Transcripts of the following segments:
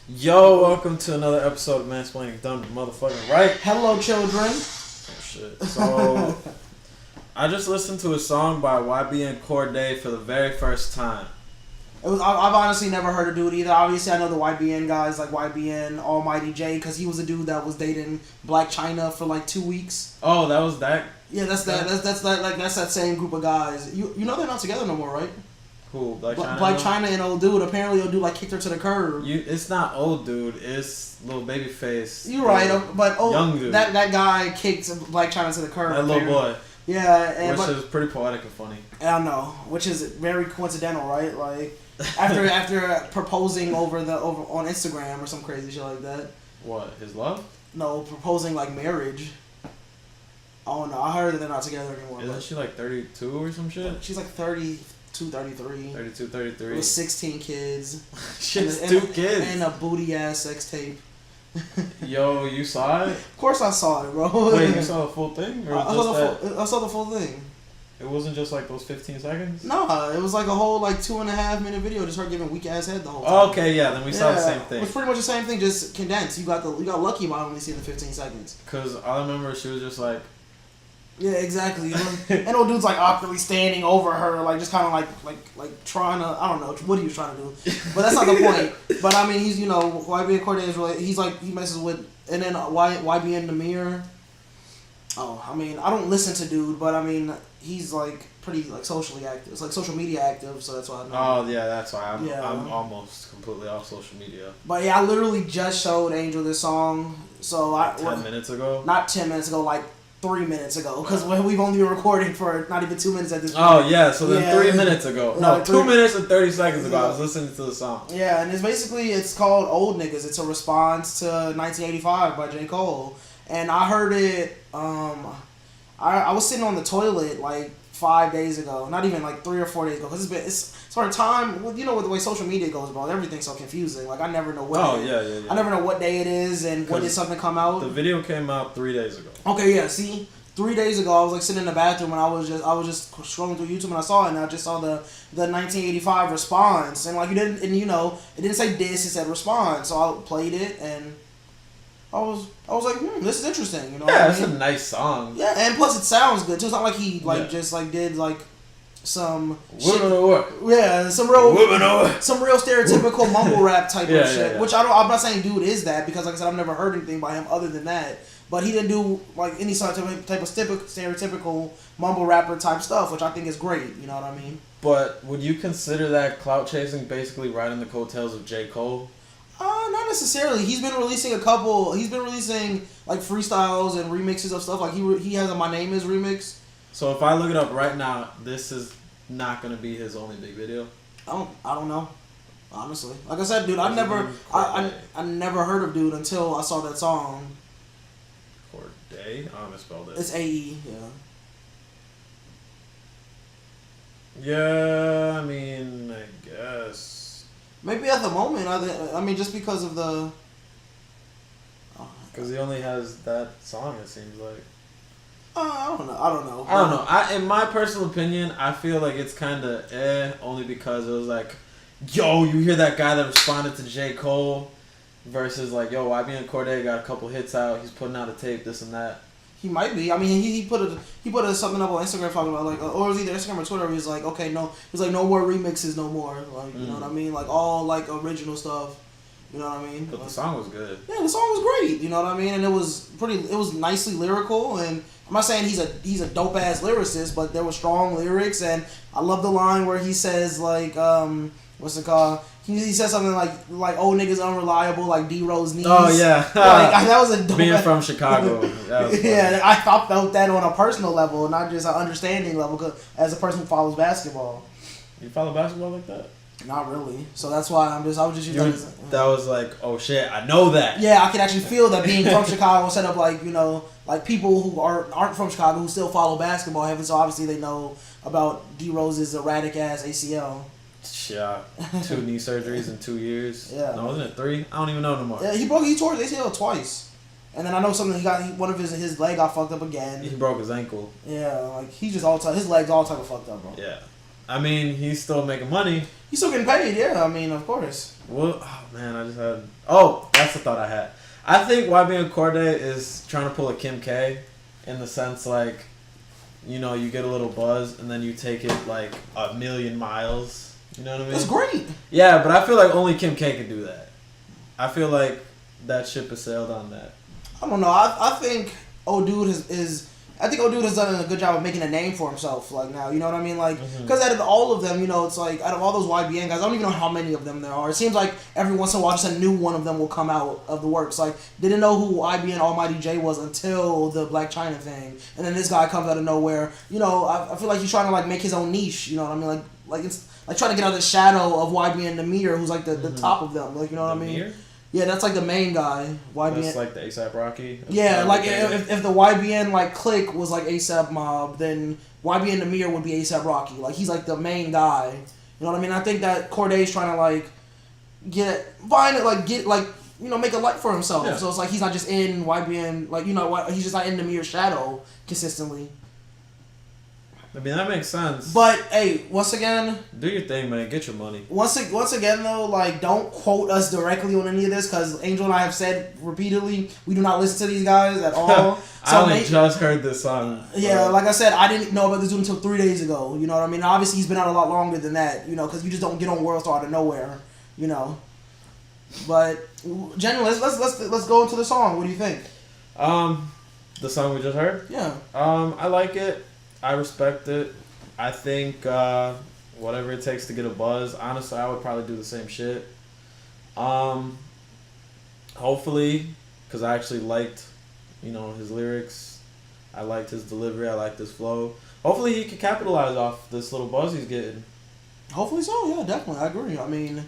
Yo, welcome to another episode of Mansplaining. Done motherfucking right. Hello, children. Oh shit. So, I just listened to a song by YBN Cordae for the very first time. I've honestly never heard a dude either. Obviously, I know the YBN guys like YBN Almighty J because he was a dude that was dating Black China for like 2 weeks. Oh, that was that? Yeah, that's that same group of guys. You know they're not together no more, right? Who? Black China? Black China and old dude. Apparently, old dude like kicked her to the curb. It's not old dude. It's little baby face. You're right, but young dude. That guy kicked Black China to the curb. That little boy. Yeah, which is pretty poetic and funny. I know, which is very coincidental, right? Like after proposing over on Instagram or some crazy shit like that. What, his love? No, proposing like marriage. Oh no, I heard that they're not together anymore. Isn't she like 32 or some shit? She's like 32, 33. 32, 33. With 16 kids. Shit's 2 kids. And a booty ass sex tape. Yo, you saw it? Of course I saw it, bro. Wait, you saw the full thing? Or I saw the full thing. It wasn't just like those 15 seconds? No, it was like a whole like 2.5 minute video just her giving weak ass head the whole time. Okay, yeah, then we saw the same thing. It was pretty much the same thing, just condensed. You got lucky by only seeing the 15 seconds. Cause I remember she was just like. Yeah, exactly. And old dude's like awkwardly standing over her, like just kind of like trying to, I don't know what he was trying to do, but that's not the point. But I mean, he's YBN Cordae is really, he's like he messes with, and then YBN the Mirror. Oh, I mean, I don't listen to dude, but I mean, he's like pretty like socially active. It's like social media active, so that's why I know. Oh yeah, that's why I'm almost completely off social media. But yeah, I literally just showed Angel this song, so 10 minutes ago. Not 10 minutes ago, like 3 minutes ago, because we've only been recording for not even 2 minutes at this point. Oh yeah, so then 3 minutes ago. No, 2 minutes and 30 seconds ago, I was listening to the song. Yeah, and it's called Old Niggas. It's a response to 1985 by J. Cole. And I heard it, I was sitting on the toilet like 5 days ago, not even like 3 or 4 days ago, because it's sort of time, with the way social media goes, bro, everything's so confusing. Like, I never know what I never know what day it is and when did something come out. The video came out 3 days ago. Okay, yeah, see? 3 days ago, I was like sitting in the bathroom and I was just scrolling through YouTube and I saw it and I just saw the 1985 response and like it didn't say diss, it said response, so I played it and I was like, this is interesting, Yeah, it's a nice song. Yeah, and plus it sounds good too. It's not like he just like did like some women at work. Yeah, some real stereotypical mumble rap type of shit. Yeah. Which I'm not saying dude is that, because like I said, I've never heard anything by him other than that. But he didn't do like any sort of type of stereotypical mumble rapper type stuff, which I think is great. You know what I mean? But would you consider that clout chasing, basically riding the coattails of J. Cole? Not necessarily. He's been releasing like freestyles and remixes of stuff. Like he has a My Name Is remix. So if I look it up right now, this is not gonna be his only big video. I don't know. Honestly, like I said, dude, I never heard of dude until I saw that song. Cordae? I misspelled it. It's AE, yeah. Yeah, I mean, I guess. Maybe at the moment, I mean, just because of the. Because he only has that song, it seems like. I don't know. In my personal opinion, I feel like it's kind of only because it was like, yo, you hear that guy that responded to J. Cole versus like, yo, YBN Cordae got a couple hits out, he's putting out a tape, this and that. He might be. I mean, he put something up on Instagram talking about like, or it was either Instagram or Twitter. Where he's like, okay, no, he's like, no more remixes, no more. Like, you know what I mean? Like all like original stuff. You know what I mean? But like, the song was good. Yeah, the song was great. You know what I mean? And it was nicely lyrical. And I'm not saying he's a dope ass lyricist, but there were strong lyrics. And I love the line where he says like, what's it called? He said something like old niggas unreliable, like D-Rose knees. Oh yeah, like, that was a dope. Being from Chicago. Yeah, I felt that on a personal level, not just an understanding level. Cause as a person who follows basketball, you follow basketball like that? Not really. So that's why I was just using that was like, oh shit, I know that. Yeah, I can actually feel that being from Chicago, set up like like people who aren't from Chicago who still follow basketball heavy. So obviously they know about D-Rose's erratic ass ACL. Yeah, 2 knee surgeries in 2 years. Yeah, no, wasn't it 3? I don't even know no more. Yeah, he tore his ACL twice, and then I know something. One of his leg got fucked up again. He broke his ankle. Yeah, like he just his legs all type of fucked up, bro. Yeah, I mean he's still making money. He's still getting paid. Yeah, I mean of course. Well, oh man, I just had. Oh, that's the thought I had. I think YBN Cordae is trying to pull a Kim K, in the sense like, you know, you get a little buzz and then you take it like a million miles. You know what I mean? That's great. Yeah, but I feel like only Kim K can do that. I feel like that ship has sailed on that. I don't know. I think Dude I think Dude has done a good job of making a name for himself. Like now, you know what I mean? Like, because out of all of them, you know, it's like out of all those YBN guys, I don't even know how many of them there are. It seems like every once in a while, just a new one of them will come out of the works. Like, didn't know who YBN Almighty J was until the Black China thing, and then this guy comes out of nowhere. You know, I feel like he's trying to like make his own niche. You know what I mean? Like it's like trying to get out of the shadow of YBN Namir, who's like the top of them. Like, you know what I mean? Yeah, that's like the main guy. YBN. That's like the ASAP Rocky. Yeah, like if the YBN like clique was like ASAP Mob, then YBN Namir would be ASAP Rocky. Like he's like the main guy. You know what I mean? I think that Cordae's trying to like make a light for himself. Yeah. So it's like he's not just in YBN, like, you know what, he's just not in Namir's shadow consistently. I mean, that makes sense. But hey, once again, do your thing, man. Get your money. Once again, though, like, don't quote us directly on any of this, because Angel and I have said repeatedly we do not listen to these guys at all. So I only just heard this song. Yeah, like I said, I didn't know about this dude until 3 days ago. You know what I mean? Obviously, he's been out a lot longer than that. You know, because you just don't get on World Star out of nowhere. You know. But Genderless, let's go into the song. What do you think? The song we just heard. Yeah. I like it. I respect it. I think whatever it takes to get a buzz. Honestly, I would probably do the same shit. Hopefully, because I actually liked, you know, his lyrics. I liked his delivery. I liked his flow. Hopefully, he can capitalize off this little buzz he's getting. Hopefully so. Yeah, definitely. I agree. I mean,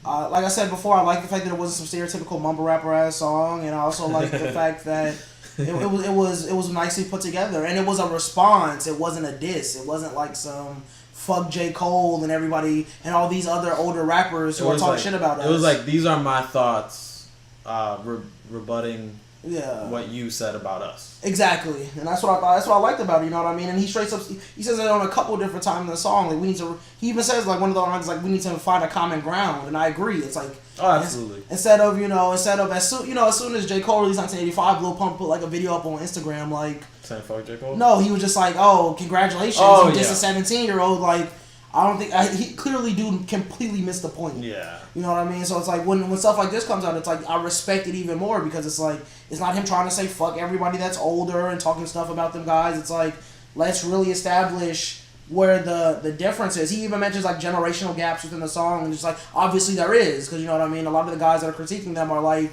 like I said before, I like the fact that it wasn't some stereotypical mumble rapper ass song, and I also like the fact that. It was nicely put together, and it was a response. It wasn't a diss. It wasn't like some fuck J. Cole and everybody and all these other older rappers who are talking shit about us. It was like, these are my thoughts, rebutting what you said about us. Exactly, and that's what I thought. That's what I liked about it. You know what I mean? And he straight up, he says it on a couple different times in the song. Like, we need to. He even says like one of the lines like, we need to find a common ground, and I agree. It's like, oh, absolutely. Instead of as soon as J. Cole released 1985, Lil Pump put like a video up on Instagram like saying fuck J. Cole. No, he was just like, oh, congratulations, you just a 17-year-old. Like, I don't think he clearly completely missed the point. Yeah. You know what I mean? So it's like when stuff like this comes out, it's like I respect it even more, because it's like it's not him trying to say fuck everybody that's older and talking stuff about them guys. It's like, let's really establish where the difference is. He even mentions like generational gaps within the song, and just like obviously there is, because you know what I mean. A lot of the guys that are critiquing them are like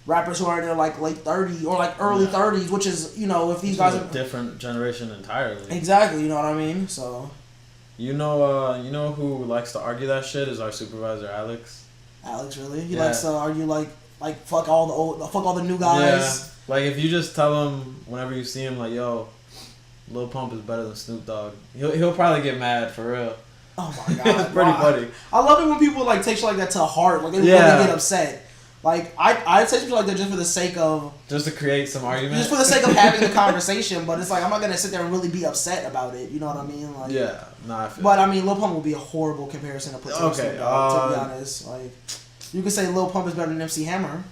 rappers who are in their like late 30s or like early 30s, which is, you know, if these guys are a different generation entirely. Exactly. You know what I mean? So. You know who likes to argue that shit is our supervisor, Alex. Alex, really? He likes to argue like fuck all the new guys. Yeah. Like, if you just tell him whenever you see him, like, yo, Lil Pump is better than Snoop Dogg, he'll probably get mad for real. Oh my god, it's pretty funny. I love it when people like take shit like that to heart. Like, they really get upset. Like, I say something like that just for the sake of... Just to create some argument? Just for the sake of having the conversation, but it's like, I'm not going to sit there and really be upset about it, you know what I mean? Like, yeah, no, I feel But, I mean, Lil Pump would be a horrible comparison to put to Snoop Dogg, to be honest. Like, you could say Lil Pump is better than MC Hammer.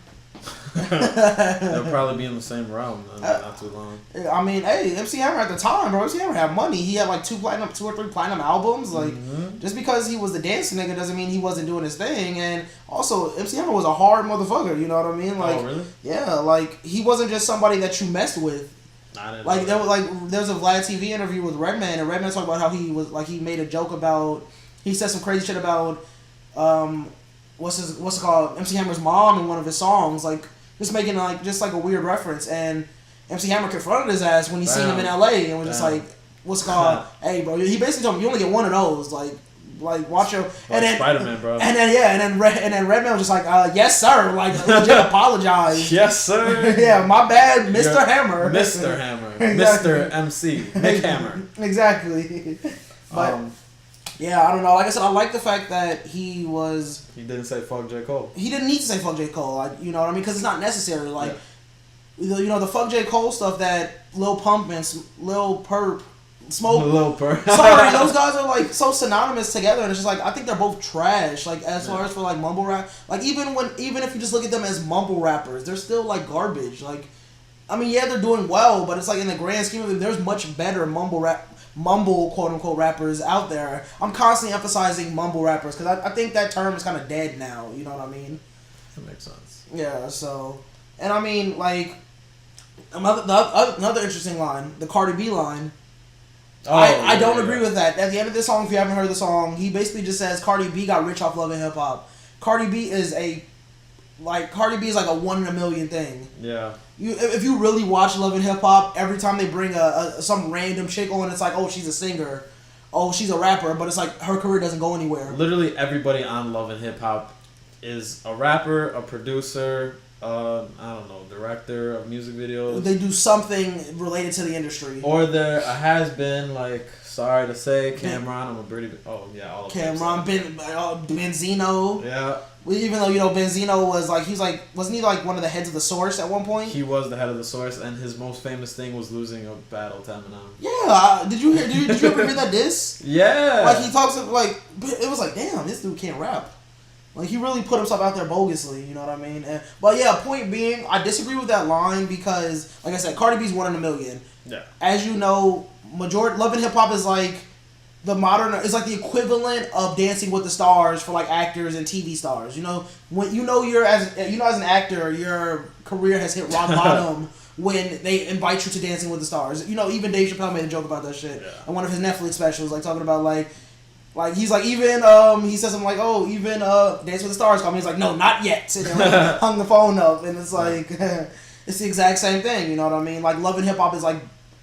They'll probably be in the same realm, not too long. I mean, hey, MC Hammer at the time, bro, MC Hammer had money. He had like 2 or 3 platinum albums. Like, just because he was the dancing nigga doesn't mean he wasn't doing his thing. And also, MC Hammer was a hard motherfucker. You know what I mean? Like, oh, really? Yeah, like, he wasn't just somebody that you messed with. Like, there was a Vlad TV interview with Redman, and Redman talked about how he was like, he made a joke about, he said some crazy shit about what's it called, MC Hammer's mom in one of his songs, like, just making like a weird reference, and MC Hammer confronted his ass when he seen him in LA, and was just like, what's it called? Hey, bro, he basically told him, you only get one of those, like watch your, and then Spider-Man, bro, and then Redman was just like, yes sir, like, legit apologize. Yes sir. Yeah, my bad, Mr. Hammer. Mr. Hammer. Exactly. Mr. MC. Nick Hammer. Exactly. But yeah, I don't know. Like I said, I like the fact that he didn't say fuck J. Cole. He didn't need to say fuck J. Cole. Like, you know what I mean? Because it's not necessary. Like, you know, the fuck J. Cole stuff that Lil Pump and Lil Perp Smoke. Lil Perk. Sorry, those guys are like so synonymous together, and it's just like I think they're both trash. Like as far as for like mumble rap, like even if you just look at them as mumble rappers, they're still like garbage. Like, I mean, yeah, they're doing well, but it's like in the grand scheme of it, there's much better mumble quote unquote rappers out there. I'm constantly emphasizing mumble rappers because I think that term is kind of dead now. You know what I mean? That makes sense. Yeah. So, and I mean like another interesting line, the Cardi B line. Oh, I don't agree with that. At the end of this song, if you haven't heard the song, he basically just says Cardi B got rich off Love and Hip Hop. Cardi B is like a 1 in a million thing. Yeah. If you really watch Love and Hip Hop, every time they bring some random chick on, it's like, oh, she's a singer, oh, she's a rapper, but it's like her career doesn't go anywhere. Literally everybody on Love and Hip Hop is a rapper, a producer, I don't know, director of music videos. They do something related to the industry. Or there has been, like, sorry to say, Cameron. I'm a pretty. Oh yeah, all of them. Cameron, Benzino. Yeah. Even though Benzino was like wasn't he like one of the heads of the Source at one point? He was the head of the Source, and his most famous thing was losing a battle to Eminem. Yeah. Did you ever hear that diss? Yeah. Like he talks like it was like, damn, this dude can't rap. Like, he really put himself out there bogusly, you know what I mean? But yeah, point being, I disagree with that line because, like I said, Cardi B's 1 in a million. Yeah. As you know, Love and Hip Hop is like it's like the equivalent of Dancing with the Stars for like actors and TV stars. You know, when as an actor, your career has hit rock bottom when they invite you to Dancing with the Stars. You know, even Dave Chappelle made a joke about that shit on one of his Netflix specials, like talking about like he's like, even he says something like, oh, even Dance with the Stars called me. He's like, no, not yet. And then like, hung the phone up, and it's like it's the exact same thing. You know what I mean? Like, Love and Hip Hop is like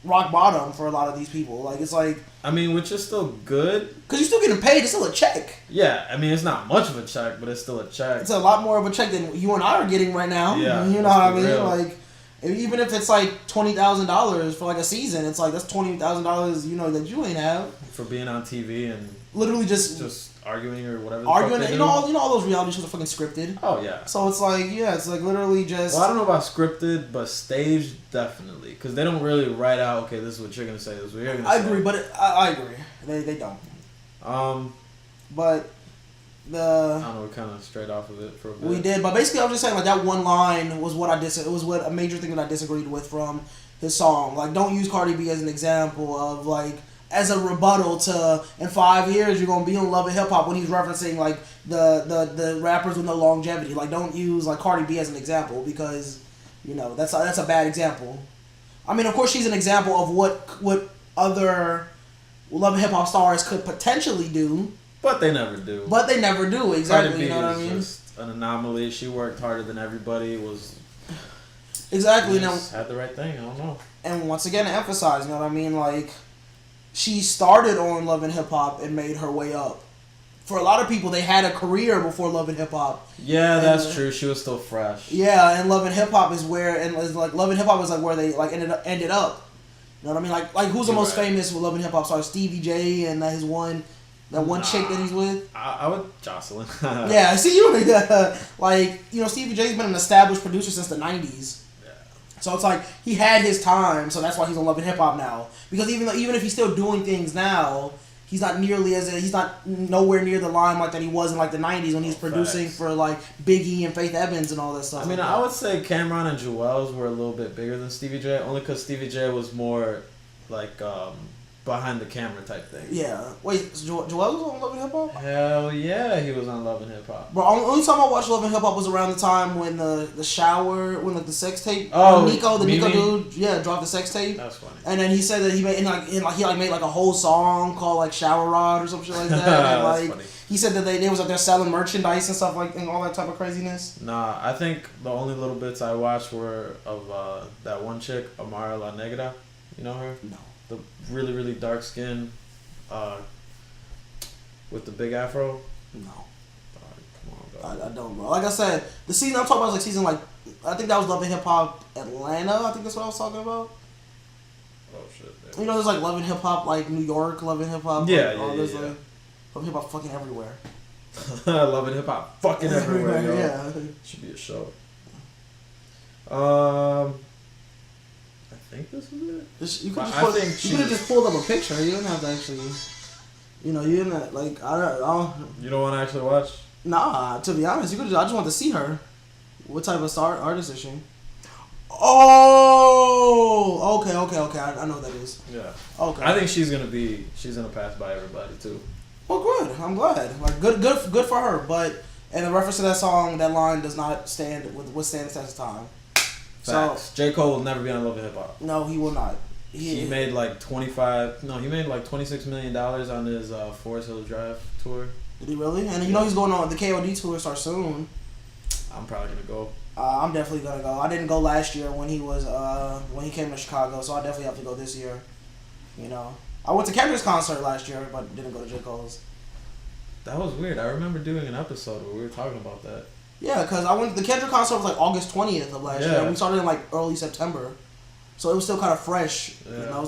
rock bottom for a lot of these people. Like, it's like, I mean, which is still good because you're still getting paid. It's still a check. Yeah, I mean, it's not much of a check, but it's still a check. It's a lot more of a check than you and I are getting right now. Yeah, you know what I mean? real. Like, even if it's like $20,000 for like a season, it's like that's $20,000 that you ain't have for being on TV and literally just arguing or whatever. Arguing, all those reality shows are fucking scripted. Oh yeah. So it's like it's like literally just. Well, I don't know about scripted, but staged definitely, because they don't really write out. Okay, this is what you're gonna say. This is what you're gonna say. I agree, but I agree. They don't. But the. I don't know. We kind of strayed off of it for a bit. We did, but basically, I was just saying like that one line was what it was what a major thing that I disagreed with from his song. Like, don't use Cardi B as an example of like. As a rebuttal to in 5 years you're gonna be on Love and Hip Hop when he's referencing like the rappers with no longevity. Like, don't use like Cardi B as an example because that's a bad example. I mean, of course she's an example of what other Love and Hip Hop stars could potentially do, but they never do. Exactly. Cardi B you know what I mean? Just an anomaly. She worked harder than everybody. Exactly. Just had the right thing. I don't know. And once again, to emphasize, you know what I mean, like. She started on Love and Hip Hop and made her way up. For a lot of people, they had a career before Love and Hip Hop. Yeah, that's true. She was still fresh. Yeah, and Love and Hip Hop is where, Love and Hip Hop is like where they like ended up. You know what I mean? Like who's the most famous with Love and Hip Hop star? Stevie J and that one chick that he's with. I would Jocelyn. Yeah, see you. Stevie J's been an established producer since the '90s. So it's like he had his time, so that's why he's on Love and Hip Hop now. Because even if he's still doing things now, he's not nowhere near the limelight that he was in like the '90s when he's producing for like Biggie and Faith Evans and all that stuff. I mean, I would say Cameron and Joel's were a little bit bigger than Stevie J, only because Stevie J was more like behind the camera type thing. Yeah. Wait, Joel was on Love and Hip Hop? Hell yeah, he was on Love and Hip Hop. Bro, only time I watched Love and Hip Hop was around the time when the shower, when like the sex tape. Nico dude, dropped the sex tape. That's funny. And then he said that he made he made like a whole song called like Shower Rod or some shit like that. And, That's funny. He said that they was out there selling merchandise and stuff and all that type of craziness. Nah, I think the only little bits I watched were of that one chick, Amara La Negra. You know her? No. The really, really dark skin with the big afro? No. Come on, I don't, bro. Like I said, the season I'm talking about is like season I think that was Love and Hip Hop Atlanta. I think that's what I was talking about. Oh shit. There's like Love and Hip Hop like New York, Love and Hip Hop. Yeah, There's yeah. like Love and Hip Hop fucking everywhere. Love and Hip Hop fucking everywhere, yo. Yeah. Should be a show. I think this was it. You could have just pulled up a picture. You didn't have to actually. You know, you didn't like. I don't. You don't want to actually watch? Nah, to be honest, you could. I just want to see her. What type of artist is she? Oh, okay. I know what that is. Yeah. Okay. I think she's gonna pass by everybody too. Well, good. I'm glad. Like, good for her. But in the reference to that song, that line does not stand withstand the test of time. Facts. So J. Cole will never be on Love and Hip Hop. No, he will not. He made like $26 million on his Forest Hills Drive tour. Did he really? And you know he's going on the KOD tour starts soon. I'm probably gonna go. I'm definitely gonna go. I didn't go last year when he came to Chicago, so I definitely have to go this year. You know, I went to Kendrick's concert last year, but didn't go to J. Cole's. That was weird. I remember doing an episode where we were talking about that. Yeah, because I went. The Kendrick concert was like August 20th of last year. And we started in like early September, so it was still kind of fresh. Yeah. You know,